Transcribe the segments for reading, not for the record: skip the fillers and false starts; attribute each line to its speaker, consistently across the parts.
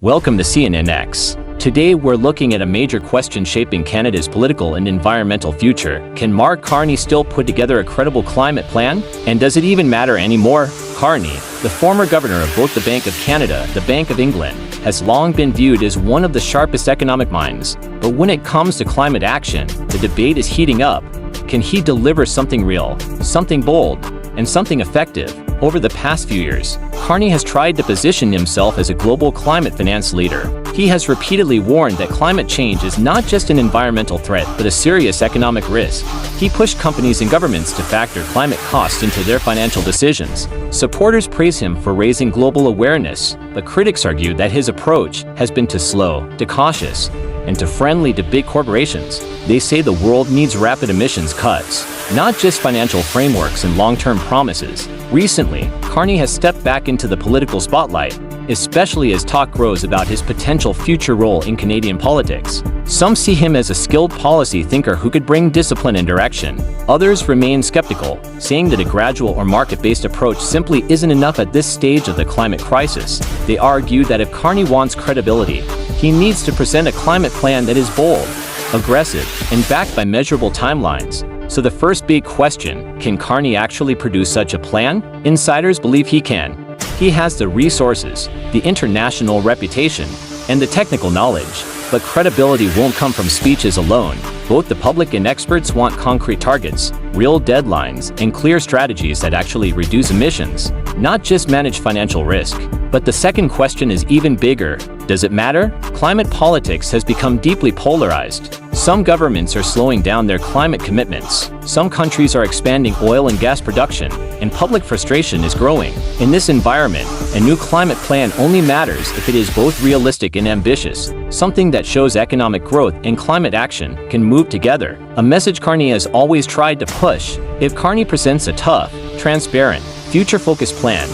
Speaker 1: Welcome to CNNX. Today we're looking at a major question shaping Canada's political and environmental future. Can Mark Carney still put together a credible climate plan? And does it even matter anymore? Carney, the former governor of both the Bank of Canada, the Bank of England, has long been viewed as one of the sharpest economic minds. But when it comes to climate action, the debate is heating up. Can he deliver something real, something bold, and something effective? Over the past few years, Carney has tried to position himself as a global climate finance leader. He has repeatedly warned that climate change is not just an environmental threat, but a serious economic risk. He pushed companies and governments to factor climate costs into their financial decisions. Supporters praise him for raising global awareness, but critics argue that his approach has been too slow, too cautious, and too friendly to big corporations. They say the world needs rapid emissions cuts, not just financial frameworks and long-term promises. Recently, Carney has stepped back into the political spotlight, especially as talk grows about his potential future role in Canadian politics. Some see him as a skilled policy thinker who could bring discipline and direction. Others remain skeptical, saying that a gradual or market-based approach simply isn't enough at this stage of the climate crisis. They argue that if Carney wants credibility, he needs to present a climate plan that is bold, aggressive, and backed by measurable timelines. So the first big question, can Carney actually produce such a plan? Insiders believe he can. He has the resources, the international reputation, and the technical knowledge. But credibility won't come from speeches alone. Both the public and experts want concrete targets, real deadlines, and clear strategies that actually reduce emissions, not just manage financial risk. But the second question is even bigger. Does it matter? Climate politics has become deeply polarized. Some governments are slowing down their climate commitments. Some countries are expanding oil and gas production, and public frustration is growing. In this environment, a new climate plan only matters if it is both realistic and ambitious, something that shows economic growth and climate action can move together. A message Carney has always tried to push. If Carney presents a tough, transparent, future-focused plan,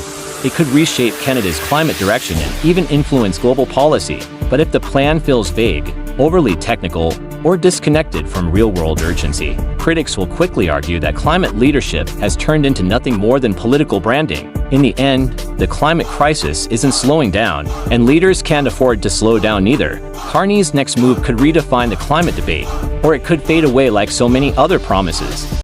Speaker 1: it could reshape Canada's climate direction and even influence global policy. But if the plan feels vague, overly technical, or disconnected from real-world urgency, critics will quickly argue that climate leadership has turned into nothing more than political branding. In the end, the climate crisis isn't slowing down, and leaders can't afford to slow down either. Carney's next move could redefine the climate debate, or it could fade away like so many other promises.